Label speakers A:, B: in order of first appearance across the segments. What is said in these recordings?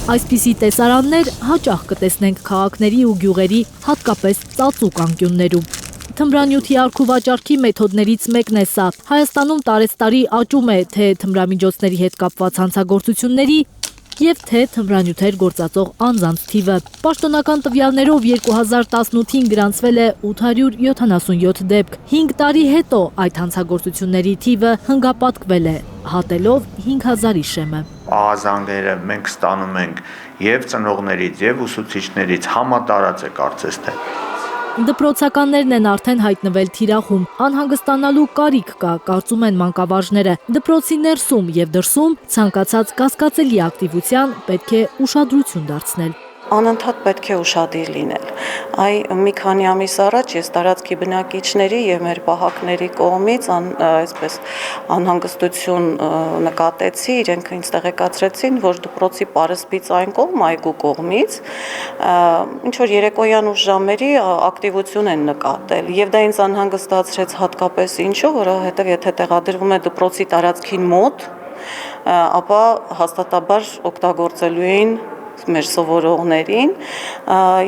A: Այսպիսի տեսարաններ հաճախ կտեսնենք քաղաքների ու գյուղերի, հատկապես ծածուկ անկյուններում։ Թմրանյութի առքուվաճառքի մեթոդներից մեկն է սա։ Հայաստանում տարեցտարի աճում է թե թմրամիջոցների հետ կապված հանցագործությունների և թե թմրանյութեր գործածող անձանց թիվը։ Պաշտոնական տվյալներով 2018-ին գրանցվել է 877 դեպք։ 5 տարի հետո այդ հանցագործությունների թիվը հնգապատկվել է, հատելով 5000-ի շեմը։
B: Ահազանգները մենք ստանում ենք և ծնողներից, և ուսուցիչներից, համատարած է կարծես թե։
A: Դպրոցականներն են արդեն հայտնվել թիրախում, անհանգստանալու կարիք կա, կարծում են մանկավարժները։ Դպրոցի ներսում և դրսում ցանկացած կասկածելի ակտիվության պետք է ուշադրություն դարձնել։
C: Անընդհատ պետք է ուշադիր լինել։ Մի քանի ամիս առաջ ես տարածքի բնակիչների և մեր պահակների կողմից այսպես անհանգստություն նկատեցի, իրենք ինձ տեղեկացրեցին, որ դպրոցի պարսպից այն կողմ, այգու կողմից, ինչ-որ երեկոյան ուշ ժամերի ակտիվություն են նկատել, և դա ինձ անհանգստացրեց հատկապես ինչու, որովհետև եթե տեղադրվում է դպրոցի տարածքին մոտ, ապա հաստատաբար օգտագործելու էին մեր սովորողներին,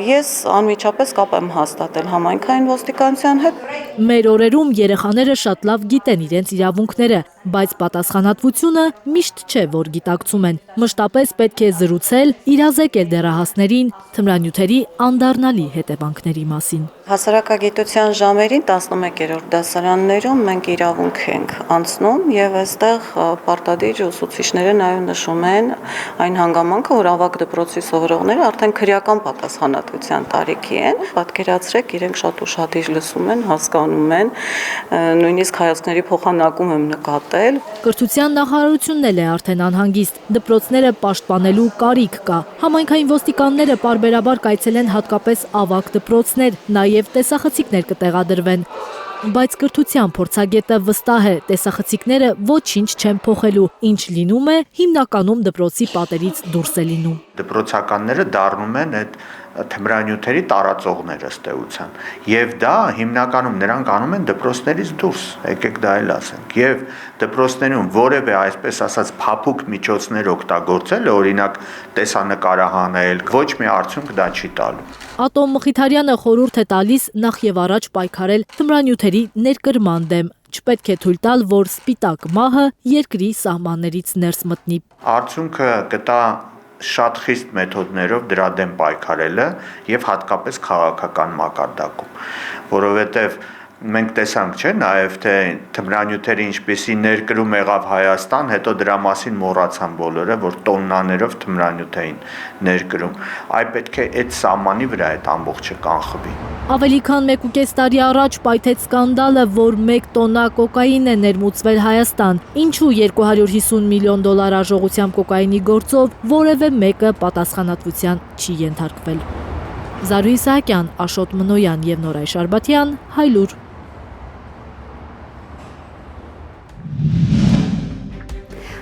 C: ես անմիջապես կապ եմ հաստատել համայնքային ոստիկանության հետ։
A: Մեր օրերում երեխաները շատ լավ գիտեն իրենց իրավունքները, բայց պատասխանատվությունը միշտ չէ, որ գիտակցում են։ Մշտապես պետք է զրուցել, իրազեկել դեռահասներին թմրանյութերի անդառնալի հետևանքների մասին։
C: Հասարակագիտության ժամերին 11-րդ դասարաններում մենք իրավունք ենք անցնում և այստեղ պարտադիր ուսուցիչները նաև նշում են այն հանգամանքը, որ ավագ դպրոցի սովորողները արդեն քրեական պատասխանատվության տարիքի են, պատկերացրեք, իրենք շատ ուշադիր լսում են, հասկանում են, նույնիսկ հայացքների փոխանակում եմ նկատել։
A: Կրթության նախարարությունն էլ է արդեն անհանգիստ, դպրոցները պաշտպանելու կարիք կա։ Համայնքային ոստիկանները պարբերաբար կայցելեն հատկապես ավագ դպրոցներ, նաև տեսախցիկներ կտեղադրվեն։ Բայց կրթության փորձագետը վստահ է, տեսախցիկները ոչինչ չեն փոխելու, ինչ լինում է, հիմնականում դպրոցի պատերից դուրս է լինում։
B: Դպրոցականները դառնում են այդ թմրանյութերի տարածողներ ըստ էության, և դա հիմնականում նրանք անում են դպրոցներից դուրս, եկեք դա էլ ասենք, և դպրոցներում որևէ այսպես ասած փափուկ միջոցներ օգտագործել, օրինակ տեսանկարահանել, ոչ մի արդյունք դա չի տալու։
A: Ատոմ Մխիթարյանը խորհուրդ է տալիս նախ եւ առաջ պայքարել թմրանյութերի ներկրման դեմ։ Չպետք է թույլ տալ, որ սպիտակ մահը երկրի սահմաններից ներս մտնի։
B: Արդյունքը կտա շատ խիստ մեթոդներով դրա դեմ պայքարելը և հատկապես քաղաքական մակարդակում, որովհետև մենք տեսանք, չէ, նաև թե թմրանյութերի ինչպիսի ներկրում եղավ Հայաստան, հետո դրա մասին մոռացան բոլորը, որ տոննաներով թմրանյութ էին ներկրում։ Այ պետք է այդ սահմանի վրա այդ ամբողջը կանխվի։
A: Ավելի քան 1.5 տարի առաջ պայթեց սկանդալը, որ 1 տոննա կոկաին է ներմուծվել Հայաստան, ինչու 250 միլիոն դոլար արժողությամբ կոկաինի գործով որևէ մեկը պատասխանատվության չի ենթարկվել։ Զարուհի Սահակյան, Աշոտ Մնոյան և Նորայր Շարբաթյան, Հայլուր։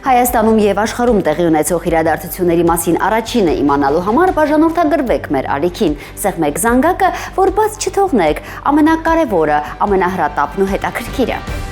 D: Հայաստանում և աշխարհում տեղի ունեցող իրադարձությունների մասին առաջինը իմանալու համար բաժանորդագրվեք մեր ալիքին, սեղմեք զանգակը, որ բաց չթողնեք ամենակարևորը, ամենահրատապն ու հետաքրքիրը։